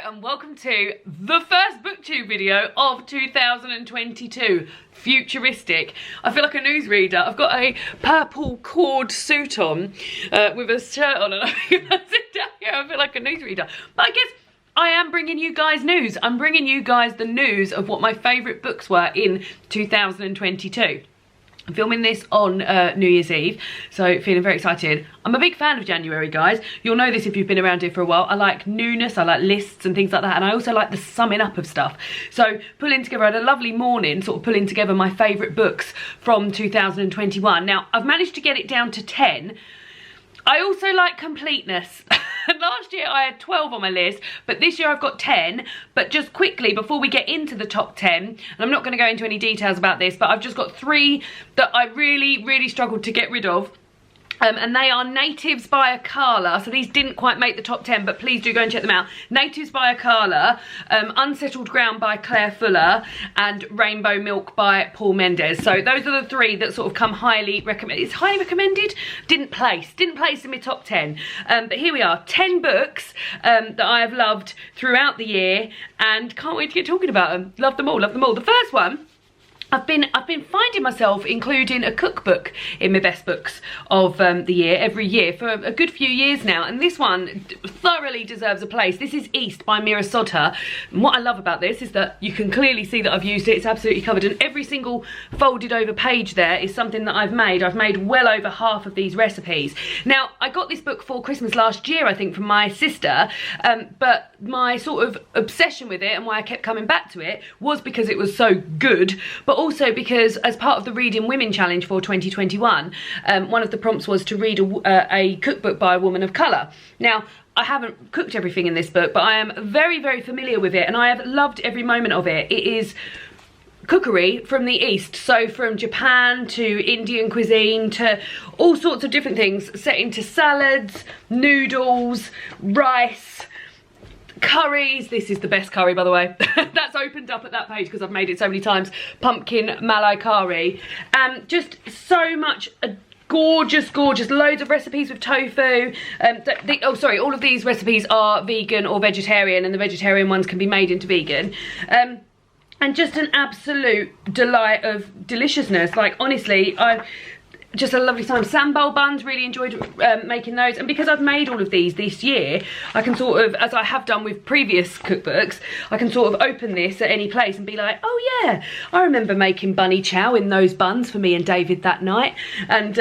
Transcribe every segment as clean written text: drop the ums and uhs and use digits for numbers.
and welcome to the first booktube video of 2022. Futuristic. I feel like a newsreader. I've got a purple cord suit on with a shirt on, and I sit down here, I feel like a newsreader. But I guess I am bringing you guys news. I'm bringing you guys the news of what my favourite books were in 2022. I'm filming this on New Year's Eve, so feeling very excited. I'm a big fan of January, guys. You'll know this if you've been around here for a while. I like newness, I like lists and things like that, and I also like the summing up of stuff. So pulling together, I had a lovely morning, sort of pulling together my favourite books from 2021. Now, I've managed to get it down to 10. I also like completeness. Last year I had 12 on my list, but this year I've got 10. But just quickly, before we get into the top 10, and I'm not going to go into any details about this, but I've just got 3 that I really struggled to get rid of. And they are Natives by Akala. So these didn't quite make the top 10, but please do go and check them out. Natives by Akala, Unsettled Ground by Claire Fuller, and Rainbow Milk by Paul Mendes. So those are the 3 that sort of come highly recommended. It's highly recommended? Didn't place in my top 10. But here we are, 10 books that I have loved throughout the year, and can't wait to get talking about them. Love them all, love them all. The first one, I've been finding myself including a cookbook in my best books of the year, every year, for a good few years now. And this one thoroughly deserves a place. This is East by Mira Sodha. And what I love about this is that you can clearly see that I've used it. It's absolutely covered. And every single folded over page there is something that I've made. I've made well over half of these recipes. Now, I got this book for Christmas last year, I think, from my sister. But my sort of obsession with it and why I kept coming back to it was because it was so good. But also because as part of the Reading Women Challenge for 2021, one of the prompts was to read a cookbook by a woman of colour. Now, I haven't cooked everything in this book, but I am very familiar with it, and I have loved every moment of it. It is cookery from the East, so from Japan to Indian cuisine to all sorts of different things, set into salads, noodles, rice, curries. This is the best curry, by the way. That's opened up at that page because I've made it so many times. Pumpkin malai curry. Just so much gorgeous, loads of recipes with tofu. All of these recipes are vegan or vegetarian, and the vegetarian ones can be made into vegan. And just an absolute delight of deliciousness. Like, honestly, just a lovely time. Sambal buns, really enjoyed making those. And because I've made all of these this year, I can sort of, as I have done with previous cookbooks, I can sort of open this at any place and be like, oh yeah, I remember making bunny chow in those buns for me and David that night, and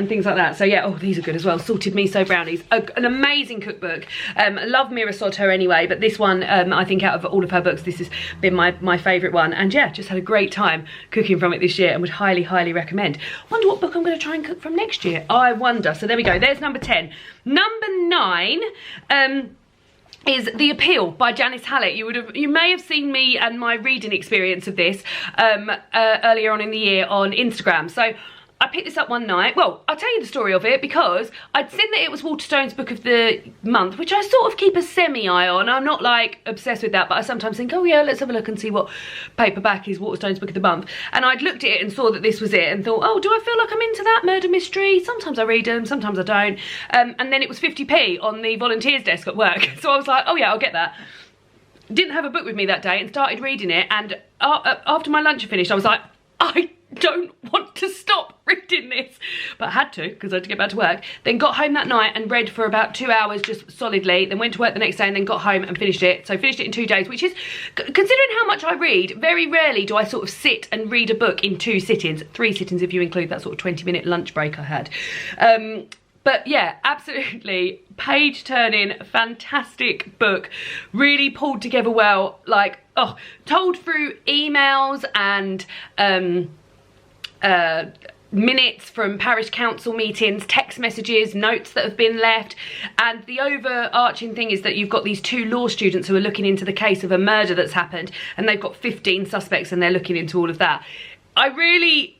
things like that. So yeah, oh, these are good as well. Salted miso brownies, an amazing cookbook. Love Mira Sodha anyway, but this one, I think out of all of her books, this has been my favourite one. And yeah, just had a great time cooking from it this year, and would highly recommend. Wonder what book I'm going to try and cook from next year. I wonder. So there we go. There's number 10. Number 9 is The Appeal by Janice Hallett. You may have seen me and my reading experience of this earlier on in the year on Instagram. So I picked this up one night. Well, I'll tell you the story of it because I'd seen that it was Waterstone's book of the month, which I sort of keep a semi-eye on. I'm not like obsessed with that, but I sometimes think, oh yeah, let's have a look and see what paperback is Waterstone's book of the month. And I'd looked at it and saw that this was it and thought, oh, do I feel like I'm into that murder mystery? Sometimes I read them, sometimes I don't. And then it was 50p on the volunteers desk at work. So I was like, oh yeah, I'll get that. Didn't have a book with me that day and started reading it. And after my lunch had finished, I was like, I don't want to stop reading this, but I had to because I had to get back to work. Then got home that night and read for about 2 hours just solidly, then went to work the next day and then got home and finished it. So finished it in 2 days, which is, considering how much I read, very rarely do I sort of sit and read a book in 2 sittings, 3 sittings if you include that sort of 20-minute lunch break I had. But yeah, absolutely page-turning, fantastic book. Really pulled together well, like, oh, told through emails and minutes from parish council meetings, text messages, notes that have been left. And the overarching thing is that you've got these 2 law students who are looking into the case of a murder that's happened, and they've got 15 suspects and they're looking into all of that. I really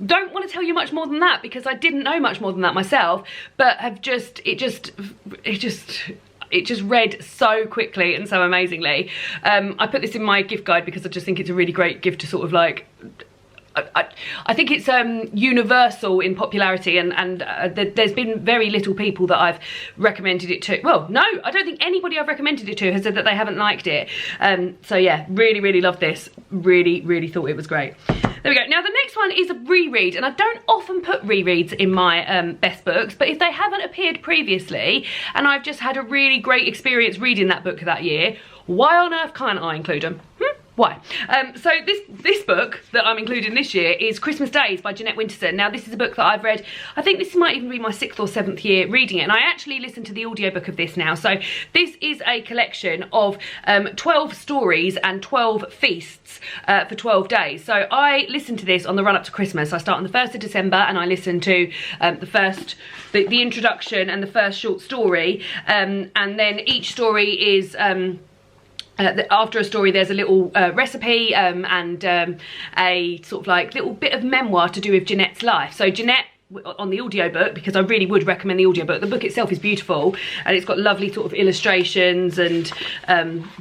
don't want to tell you much more than that because I didn't know much more than that myself, but have just, it just read so quickly and so amazingly. I put this in my gift guide because I just think it's a really great gift to sort of like I think it's universal in popularity, and there's been very little people that I've recommended it to. Well, no, I don't think anybody I've recommended it to has said that they haven't liked it. So yeah, really, really love this. Really, really thought it was great. There we go. Now the next one is a reread, and I don't often put rereads in my best books, but if they haven't appeared previously and I've just had a really great experience reading that book that year, why on earth can't I include them? Why? So this book that I'm including this year is Christmas Days by Jeanette Winterson. Now this is a book that I've read, I think this might even be my 6th or 7th year reading it, and I actually listened to the audiobook of this now. So this is a collection of 12 stories and 12 feasts for 12 days. So I listened to this on the run up to Christmas. I start on the 1st of December and I listen to the introduction and the first short story, and then each story is after a story there's a little recipe and a sort of like little bit of memoir to do with Jeanette's life. So Jeanette, on the audiobook, because I really would recommend the audiobook. The book itself is beautiful and it's got lovely sort of illustrations and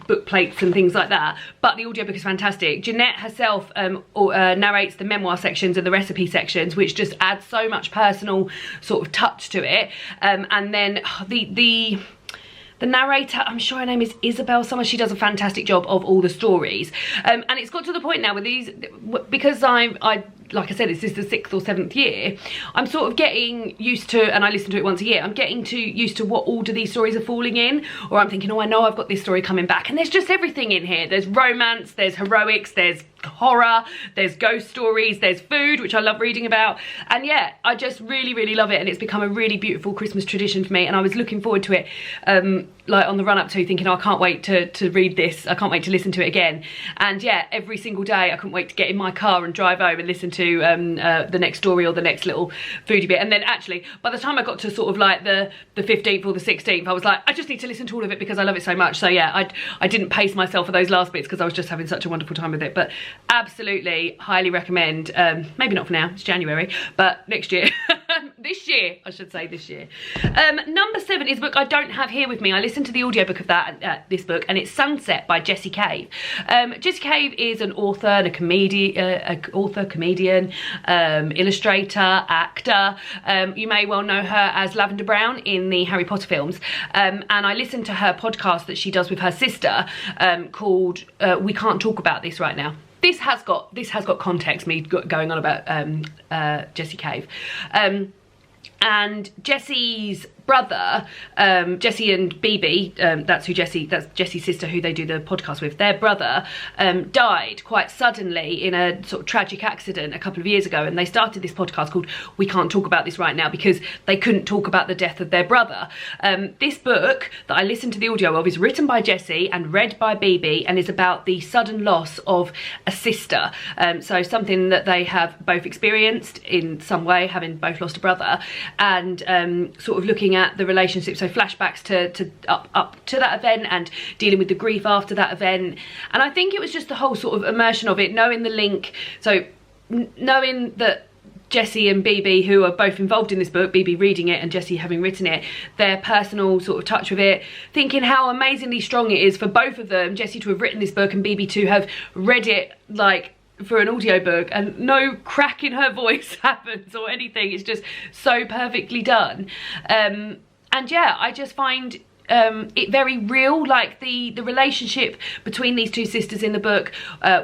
book plates and things like that, but the audiobook is fantastic. Jeanette herself narrates the memoir sections and the recipe sections, which just adds so much personal sort of touch to it. And then the narrator, I'm sure her name is Isabel Summers, she does a fantastic job of all the stories. And it's got to the point now with these, because like I said, this is the 6th or 7th year, I'm sort of getting used to, and I listen to it once a year, I'm getting used to what order these stories are falling in, or I'm thinking, oh, I know I've got this story coming back, and there's just everything in here. There's romance, there's heroics, there's horror, there's ghost stories, there's food, which I love reading about, and yeah, I just really, really love it, and it's become a really beautiful Christmas tradition for me, and I was looking forward to it like on the run up to, thinking, oh, I can't wait to read this, I can't wait to listen to it again. And yeah, every single day I couldn't wait to get in my car and drive home and listen to the next story or the next little foodie bit. And then actually by the time I got to sort of like the 15th or the 16th, I was like, I just need to listen to all of it because I love it so much. So yeah, I didn't pace myself for those last bits because I was just having such a wonderful time with it. But absolutely highly recommend. Maybe not for now, it's January, but next year. This year, I should say this year. Number 7 is a book I don't have here with me. I listened to the audiobook of this book, and it's Sunset by Jessie Cave. Jessie Cave is an author and a comedian, illustrator, actor. You may well know her as Lavender Brown in the Harry Potter films. And I listened to her podcast that she does with her sister called We Can't Talk About This Right Now. This has got context, me going on about Jessie Cave. And Jessie's brother, Jessie and BB, that's Jessie's sister who they do the podcast with, their brother died quite suddenly in a sort of tragic accident a couple of years ago, and they started this podcast called We Can't Talk About This Right Now because they couldn't talk about the death of their brother. This book that I listened to the audio of is written by Jessie and read by BB, and is about the sudden loss of a sister. So something that they have both experienced in some way, having both lost a brother, and sort of looking at the relationship, so flashbacks to up to that event and dealing with the grief after that event. And I think it was just the whole sort of immersion of it, knowing the link, so knowing that Jessie and BB, who are both involved in this book, BB reading it and Jessie having written it, their personal sort of touch with it, thinking how amazingly strong it is for both of them, Jessie to have written this book and BB to have read it like for an audiobook, and no crack in her voice happens or anything. It's just so perfectly done. And yeah, I just find it very real. Like the relationship between these two sisters in the book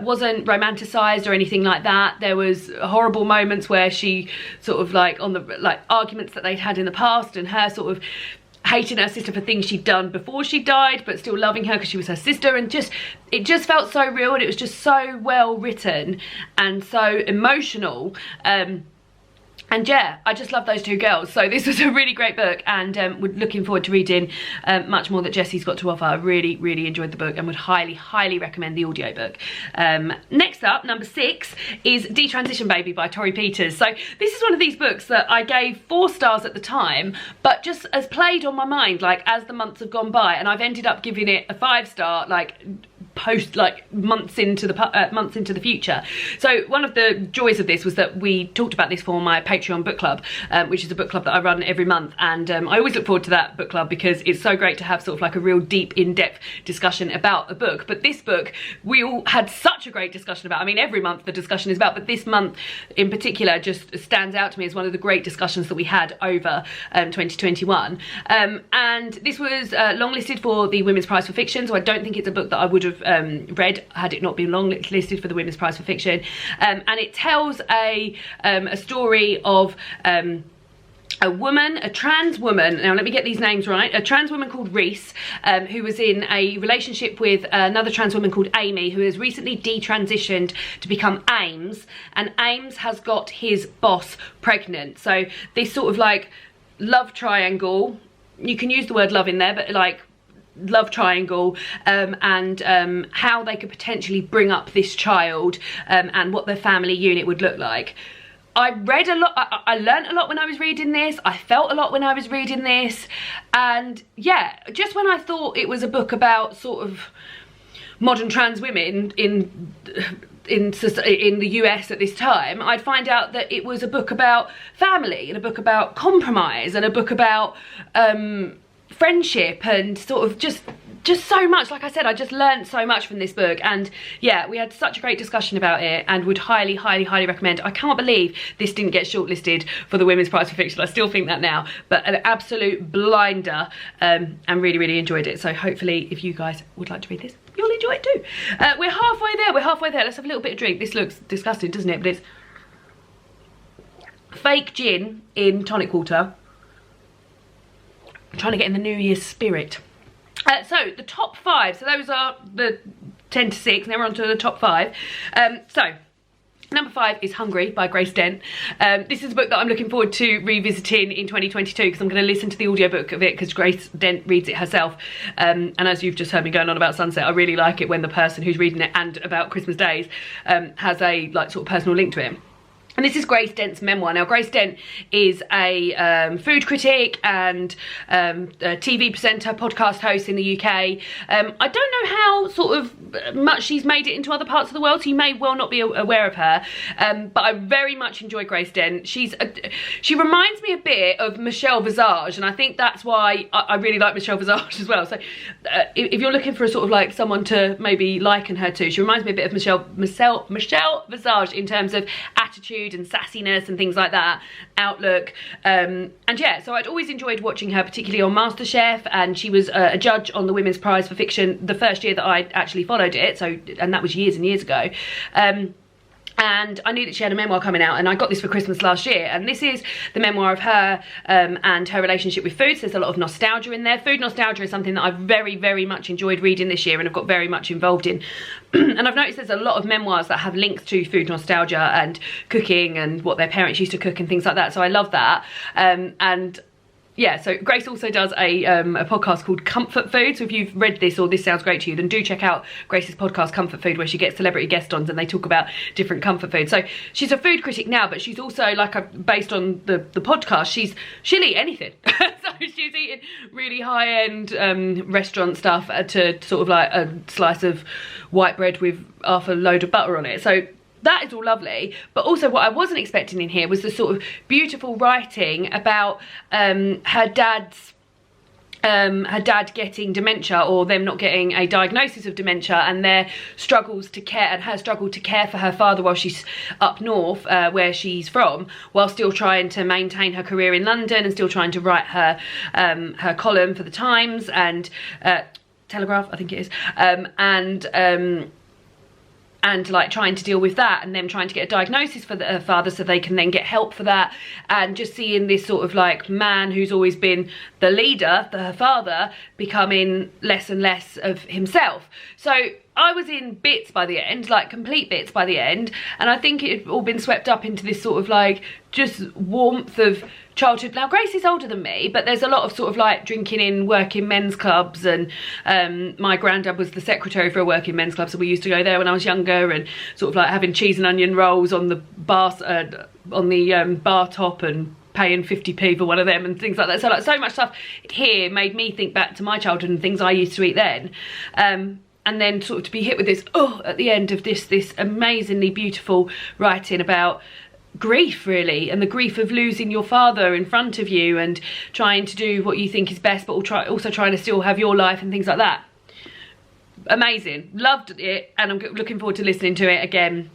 wasn't romanticized or anything like that. There was horrible moments where she sort of like on the arguments that they'd had in the past, and her sort of hating her sister for things she'd done before she died, but still loving her because she was her sister, and it just felt so real, and it was just so well written and so emotional. And yeah, I just love those two girls. So this was a really great book, and we're looking forward to reading much more that Jessie's got to offer. I really, really enjoyed the book and would highly, highly recommend the audiobook. Next up, number 6, is Detransition Baby by Tori Peters. So this is one of these books that I gave 4 stars at the time, but just has played on my mind like as the months have gone by, and I've ended up giving it a 5-star like post, like months into the future. So one of the joys of this was that we talked about this for my Patreon book club, which is a book club that I run every month, and I always look forward to that book club because it's so great to have sort of like a real deep, in-depth discussion about a book. But this book we all had such a great discussion about. I mean, every month the discussion is about, but this month in particular just stands out to me as one of the great discussions that we had over 2021. And this was longlisted for the Women's Prize for Fiction, so I don't think it's a book that I would have read had it not been longlisted for the Women's Prize for Fiction. And it tells a story of a woman, a trans woman, now let me get these names right, a trans woman called Reese, who was in a relationship with another trans woman called Amy, who has recently detransitioned to become Ames, and Ames has got his boss pregnant. So this sort of like love triangle, you can use the word love in there, but like love triangle, and how they could potentially bring up this child, and what their family unit would look like. I read a lot, I learned a lot when I was reading this, I felt a lot when I was reading this, and yeah, just when I thought it was a book about sort of modern trans women in the US at this time, I'd find out that it was a book about family, and a book about compromise, and a book about friendship, and sort of just so much. Like I said, I just learned so much from this book, and yeah, we had such a great discussion about it, and would highly recommend. I can't believe this didn't get shortlisted for the Women's Prize for Fiction. I still think that now, but an absolute blinder, and really enjoyed it. So hopefully if you guys would like to read this, you'll enjoy it too. We're halfway there, let's have a little bit of drink. This looks disgusting, doesn't it? But it's fake gin in tonic water. I'm trying to get in the New Year's spirit. So the top 5, so those are the 10 to 6, now we're on to the top 5. So number 5 is Hungry by Grace Dent. This is a book that I'm looking forward to revisiting in 2022 because I'm going to listen to the audiobook of it because Grace Dent reads it herself. And as you've just heard me going on about Sunset, I really like it when the person who's reading it and about Christmas days has a like sort of personal link to it. And this is Grace Dent's memoir. Now, Grace Dent is a food critic and a TV presenter, podcast host in the UK. I don't know how sort of much she's made it into other parts of the world, so you may well not be aware of her. But I very much enjoy Grace Dent. She reminds me a bit of Michelle Visage, and I think that's why I really like Michelle Visage as well. So if you're looking for a sort of like someone to maybe liken her to, she reminds me a bit of Michelle Visage in terms of attitude and sassiness and things like that, outlook, and yeah, so I'd always enjoyed watching her, particularly on MasterChef, and she was a judge on the Women's Prize for Fiction the first year that I actually followed it, so, and that was years and years ago. And I knew that she had a memoir coming out, and I got this for Christmas last year, and this is the memoir of her and her relationship with food. So there's a lot of nostalgia in there. Food nostalgia is something that I've very much enjoyed reading this year and have got very much involved in. And I've noticed there's a lot of memoirs that have links to food nostalgia and cooking and what their parents used to cook and things like that, so I love that. And yeah, so Grace also does a podcast called Comfort Food. So if you've read this or this sounds great to you, then do check out Grace's podcast Comfort Food, where she gets celebrity guest-ons and they talk about different comfort foods. So she's a food critic now, but she's also, like, based on the podcast, she'll eat anything. So she's eating really high-end restaurant stuff to sort of like a slice of white bread with half a load of butter on it. So that is all lovely, but also what I wasn't expecting in here was the sort of beautiful writing about her dad getting dementia, or them not getting a diagnosis of dementia, and their struggles to care, and her struggle to care for her father while she's up north, where she's from, while still trying to maintain her career in London and still trying to write her her column for the Times and Telegraph, I think it is, and like trying to deal with that, and them trying to get a diagnosis for her father so they can then get help for that, and just seeing this sort of like man who's always been the leader, her father, becoming less and less of himself. So I was in bits by the end, like complete bits by the end, and I think it had all been swept up into this sort of like just warmth of childhood. Now Grace is older than me, but there's a lot of sort of like drinking in working men's clubs, and my granddad was the secretary for a working men's club, so we used to go there when I was younger, and sort of like having cheese and onion rolls on the bar bar top and paying 50p for one of them and things like that. So like so much stuff here made me think back to my childhood and things I used to eat then. and then sort of to be hit with this, oh, at the end of this amazingly beautiful writing about grief, really, and the grief of losing your father in front of you and trying to do what you think is best, but also trying to still have your life and things like that. Amazing. Loved it, and I'm looking forward to listening to it again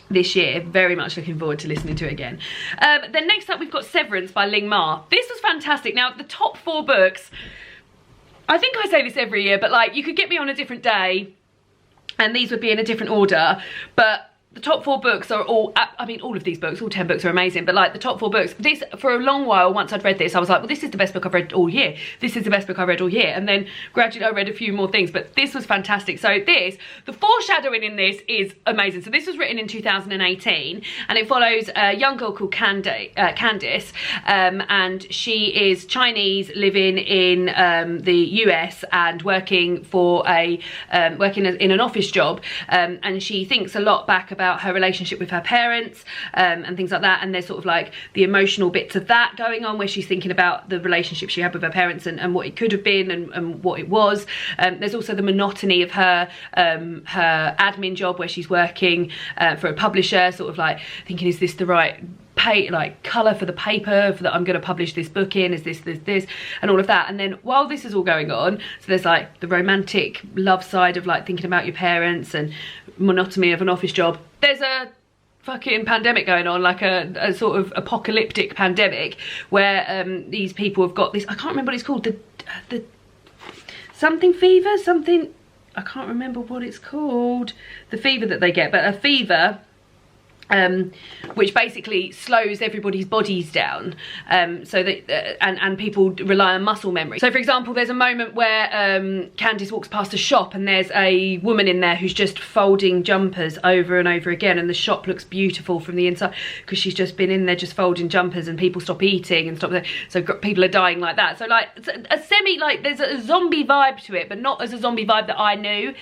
this year. Very much looking forward to listening to it again. Then next up we've got Severance by Ling Ma. This was fantastic. Now, the top 4 books, I think I say this every year, but like, you could get me on a different day and these would be in a different order, but the top 4 books are all, I mean, all of these books, all 10 books are amazing, but like the top 4 books, this, for a long while, once I'd read this, I was like, well, this is the best book I've read all year. This is the best book I've read all year. And then gradually I read a few more things, but this was fantastic. So this, the foreshadowing in this is amazing. So this was written in 2018, and it follows a young girl called Candice, and she is Chinese, living in the US and working for working in an office job, and she thinks a lot back about her relationship with her parents, and things like that, and there's sort of like the emotional bits of that going on where she's thinking about the relationship she had with her parents and what it could have been and what it was. There's also the monotony of her admin job where she's working for a publisher, sort of like thinking, is this the right colour for the paper that I'm going to publish this book in, is this and all of that. And then while this is all going on, so there's like the romantic love side of like thinking about your parents and monotony of an office job, there's a fucking pandemic going on, like a sort of apocalyptic pandemic where these people have got this, I can't remember what it's called, the something fever, something, I can't remember what it's called, the fever that they get, but a fever which basically slows everybody's bodies down, so that and people rely on muscle memory. So for example, there's a moment where Candice walks past a shop and there's a woman in there who's just folding jumpers over and over again, and the shop looks beautiful from the inside because she's just been in there just folding jumpers, and people stop eating and stop, so people are dying like that. So like a semi, like there's a zombie vibe to it, but not as a zombie vibe that I knew.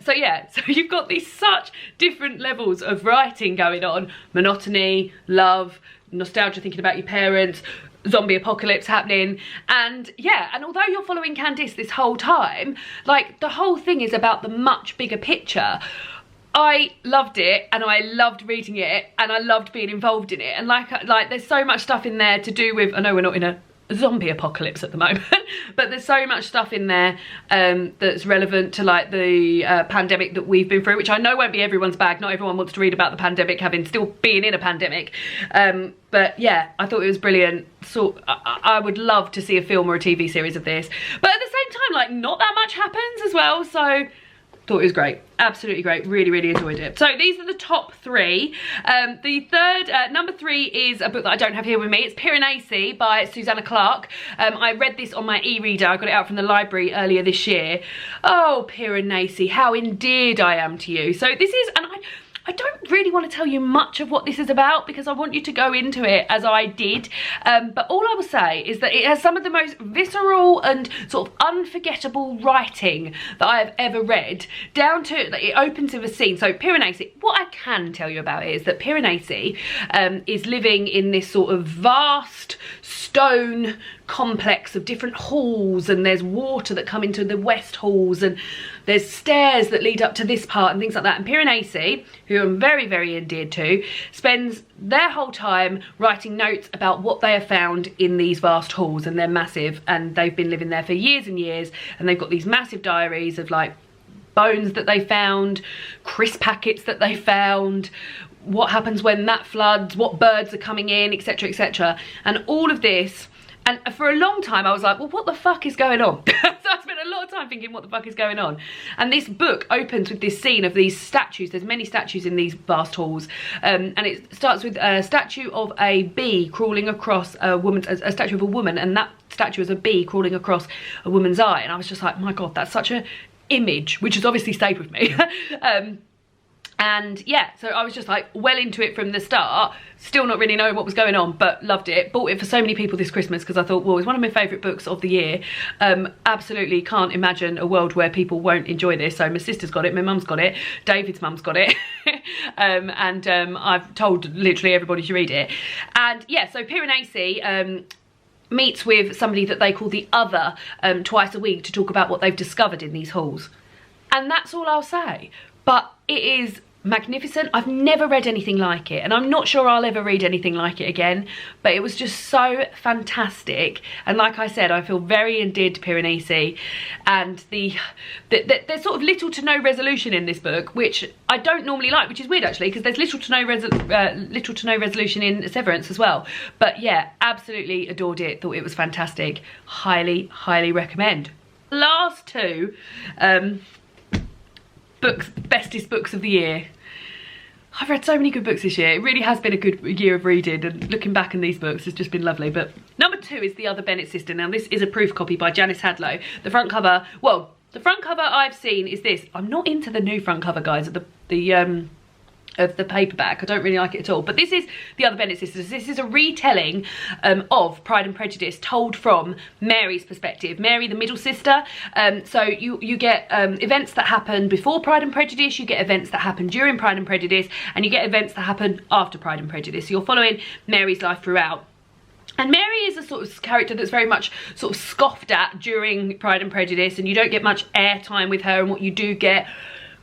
So yeah, so you've got these such different levels of writing going on: monotony, love, nostalgia, thinking about your parents, zombie apocalypse happening. And yeah, and although you're following Candice this whole time, like the whole thing is about the much bigger picture. I loved it, and I loved reading it, and I loved being involved in it, and like there's so much stuff in there to do with, I know we're not in a zombie apocalypse at the moment, but there's so much stuff in there that's relevant to like the pandemic that we've been through, which I know won't be everyone's bag. Not everyone wants to read about the pandemic, having still been in a pandemic, but yeah, I thought it was brilliant. So I would love to see a film or a TV series of this, but at the same time, like, not that much happens as well, so thought it was great, absolutely great, really enjoyed it. So these are the top 3. The third, number 3 is a book that I don't have here with me. It's Piranesi by Susanna Clarke. I read this on my e-reader. I got it out from the library earlier this year. Oh, Piranesi, how endeared I am to you. So this is, and I don't really want to tell you much of what this is about because I want you to go into it as I did, but all I will say is that it has some of the most visceral and sort of unforgettable writing that I have ever read, down to, it opens with a scene. So Piranesi, what I can tell you about it is that Piranesi is living in this sort of vast stone complex of different halls, and there's water that come into the west halls, and there's stairs that lead up to this part and things like that. And Piranesi, who I'm very endeared to, spends their whole time writing notes about what they have found in these vast halls, and they're massive, and they've been living there for years and years, and they've got these massive diaries of like bones that they found, crisp packets that they found, what happens when that floods, what birds are coming in, etc, etc, and all of this. And for a long time I was like, well, what the fuck is going on? So I spent a lot of time thinking, what the fuck is going on? And this book opens with this scene of these statues. There's many statues in these vast halls, and it starts with a statue of a bee crawling across a woman's, a statue of a woman, and that statue is a bee crawling across a woman's eye. And I was just like, my god, that's such a image, which has obviously stayed with me. And yeah, so I was just like well into it from the start, still not really knowing what was going on, but loved it. Bought it for so many people this Christmas because I thought, well, it's one of my favourite books of the year. Absolutely can't imagine a world where people won't enjoy this. So my sister's got it, my mum's got it, David's mum's got it, and I've told literally everybody to read it. And yeah, so Piranesi meets with somebody that they call the Other twice a week to talk about what they've discovered in these halls. And that's all I'll say. But it is magnificent. I've never read anything like it, and I'm not sure I'll ever read anything like it again, but it was just so fantastic. And like I said, I feel very endeared to Piranesi, and there's sort of little to no resolution in this book, which I don't normally like, which is weird actually, because there's little to no resolution in Severance as well. But yeah, absolutely adored it, thought it was fantastic. Highly recommend. Last two books, bestest books of the year. I've read so many good books this year. It really has been a good year of reading, and looking back on these books has just been lovely. But number 2 is The Other Bennett Sister. Now this is a proof copy by Janice Hadlow. The front cover, well, the front cover I've seen is this. I'm not into the new front cover, guys, of the paperback. I don't really like it at all. But this is The Other Bennett Sisters. This is a retelling of Pride and Prejudice, told from Mary's perspective. Mary, the middle sister. So you get events that happen before Pride and Prejudice, you get events that happen during Pride and Prejudice, and you get events that happen after Pride and Prejudice. So you're following Mary's life throughout. And Mary is a sort of character that's very much sort of scoffed at during Pride and Prejudice, and you don't get much airtime with her, and what you do get,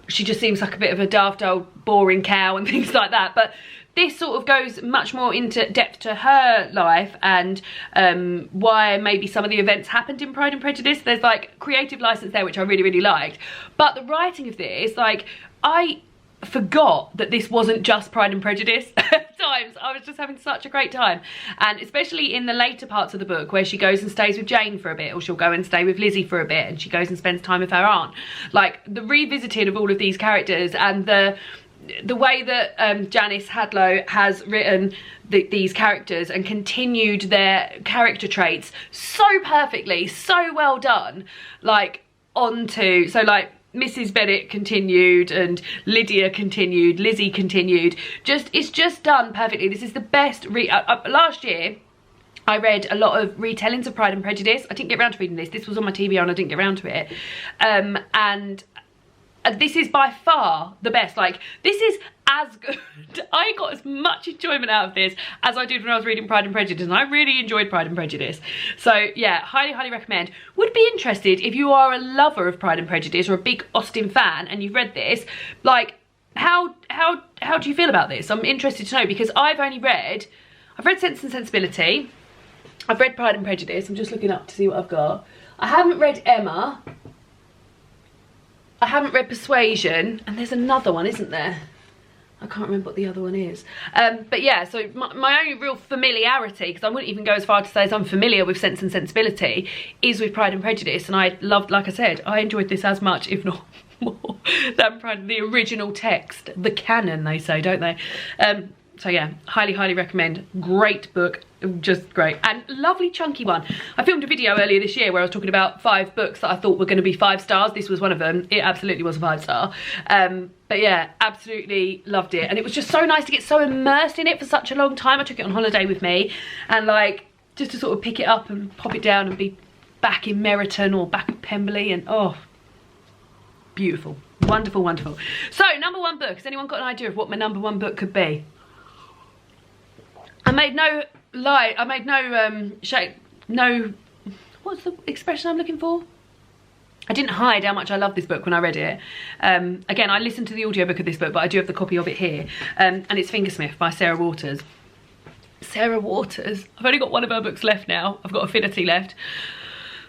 she just seems like a bit of a daft old boring cow and things like that. But this sort of goes much more into depth to her life, and why maybe some of the events happened in Pride and Prejudice. There's like creative license there, which I really liked. But the writing of this, like, I forgot that this wasn't just Pride and Prejudice. Times I was just having such a great time, and especially in the later parts of the book where she goes and stays with Jane for a bit, or she'll go and stay with Lizzie for a bit, and she goes and spends time with her aunt. Like, the revisiting of all of these characters, and the way that Janice Hadlow has written these characters and continued their character traits so perfectly, so well done. Like, onto, so like Mrs. Bennett continued, and Lydia continued, Lizzie continued. It's just done perfectly. This is the best last year I read a lot of retellings of Pride and Prejudice. I didn't get around to reading this. This was on my TBR and I didn't get around to it. And this is by far the best. Like, this is as good. I got as much enjoyment out of this as I did when I was reading Pride and Prejudice, and I really enjoyed Pride and Prejudice. So yeah, highly recommend. Would be interested if you are a lover of Pride and Prejudice or a big Austen fan and you've read this, like, how do you feel about this? I'm interested to know, because I've read Sense and Sensibility, I've read Pride and Prejudice. I'm just looking up to see what I've got. I haven't read Emma, I haven't read Persuasion, and there's another one, isn't there? I can't remember what the other one is. But yeah, so my only real familiarity, because I wouldn't even go as far to say as I'm familiar with Sense and Sensibility, is with Pride and Prejudice. And I loved, like I said, I enjoyed this as much, if not more, than the original text. The canon, they say, don't they? So yeah, highly recommend. Great book, just great, and lovely chunky one. I filmed a video earlier this year where I was talking about 5 books that I thought were going to be 5 stars. This was one of them. It absolutely was a 5-star. But yeah, absolutely loved it, and it was just so nice to get so immersed in it for such a long time. I took it on holiday with me, and like, just to sort of pick it up and pop it down and be back in Meryton or back at Pemberley, and oh, beautiful, wonderful. So number 1 book. Has anyone got an idea of what my number 1 book could be? I made no lie, I made no what's the expression I'm looking for? I didn't hide how much I loved this book when I read it. Again, I listened to the audiobook of this book, but I do have the copy of it here. And it's Fingersmith by Sarah Waters. Sarah Waters. I've only got one of her books left now. I've got Affinity left.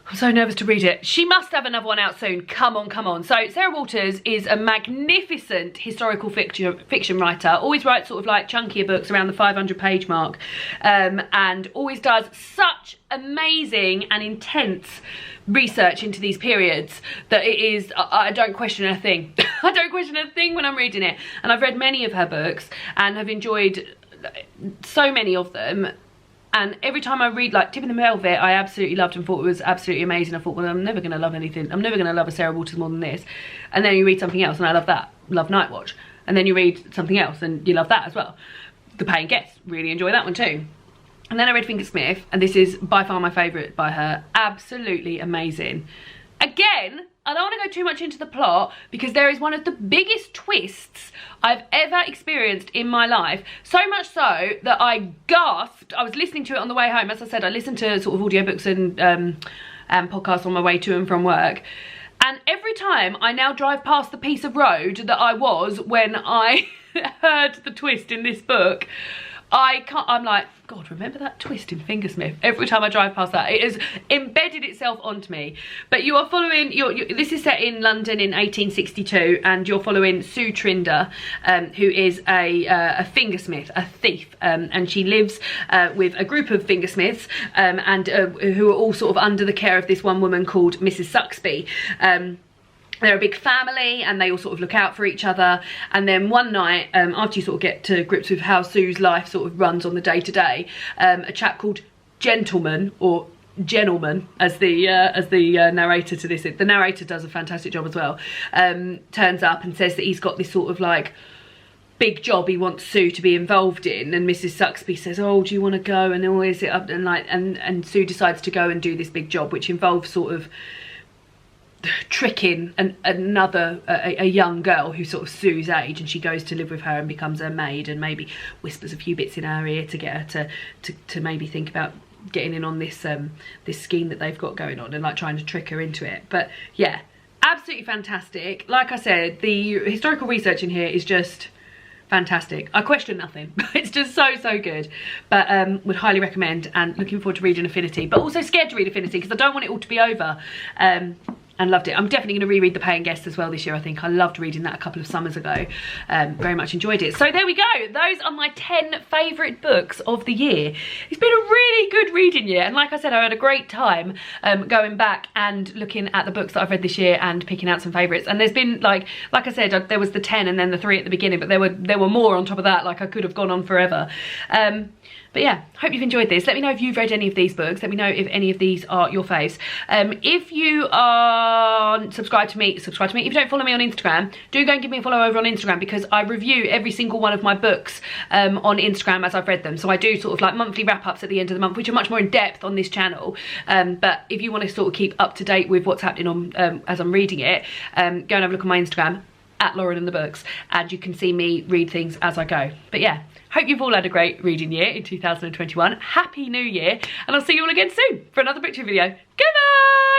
I'm so nervous to read it. She must have another one out soon. Come on. So Sarah Waters is a magnificent historical fiction writer. Always writes sort of like chunkier books around the 500-page mark. And always does such amazing and intense research into these periods that it is, I don't question a thing. I don't question a thing when I'm reading it. And I've read many of her books and have enjoyed so many of them. And every time I read, like, Tip in the Velvet, I absolutely loved and thought it was absolutely amazing. I thought, well, I'm never going to love anything. I'm never going to love a Sarah Waters more than this. And then you read something else and I love that. Love Night Watch. And then you read something else and you love that as well. The Paying Guest. Really enjoy that one too. And then I read Fingersmith, and this is by far my favourite by her. Absolutely amazing. Again, I don't want to go too much into the plot, because there is one of the biggest twists I've ever experienced in my life. So much so that I gasped. I was listening to it on the way home. As I said, I listen to sort of audiobooks and podcasts on my way to and from work. And every time I now drive past the piece of road that I was when I heard the twist in this book, I'm like, God, remember that twist in Fingersmith? Every time I drive past that, it has embedded itself onto me. But you are following, this is set in London in 1862, and you're following Sue Trinder, who is a fingersmith, a thief, and she lives with a group of fingersmiths, and who are all sort of under the care of this one woman called Mrs. Suxby. They're a big family and they all sort of look out for each other. And then one night, after you sort of get to grips with how Sue's life sort of runs on the day-to-day, a chap called Gentleman, or Gentleman, as the narrator to this, the narrator does a fantastic job as well, turns up and says that he's got this sort of like big job he wants Sue to be involved in, and Mrs. Suxby says, oh, do you want to go? And all is it up, and like, and Sue decides to go and do this big job, which involves sort of tricking a young girl who's sort of Sue's age, and she goes to live with her and becomes her maid, and maybe whispers a few bits in her ear to get her to maybe think about getting in on this this scheme that they've got going on, and like trying to trick her into it. But yeah, absolutely fantastic. Like I said, the historical research in here is just fantastic. I question nothing. It's just so good. But would highly recommend, and looking forward to reading Affinity, but also scared to read Affinity because I don't want it all to be over. And loved it. I'm definitely going to reread The Paying Guest as well this year, I think. I loved reading that a couple of summers ago. Very much enjoyed it. So there we go. Those are my 10 favourite books of the year. It's been a really good reading year. And like I said, I had a great time going back and looking at the books that I've read this year and picking out some favourites. And there's been, like I said, there was the 10 and then the 3 at the beginning, but there were more on top of that. Like, I could have gone on forever. But yeah, hope you've enjoyed this. Let me know if you've read any of these books. Let me know if any of these are your faves. If you are subscribed to me. If you don't follow me on Instagram, do go and give me a follow over on Instagram, because I review every single one of my books on Instagram as I've read them. So I do sort of like monthly wrap-ups at the end of the month, which are much more in depth on this channel. But if you want to sort of keep up to date with what's happening on as I'm reading it, go and have a look at my Instagram, @Lauren&the_books, and you can see me read things as I go. But yeah, hope you've all had a great reading year in 2021. Happy New Year, and I'll see you all again soon for another book video. Goodbye!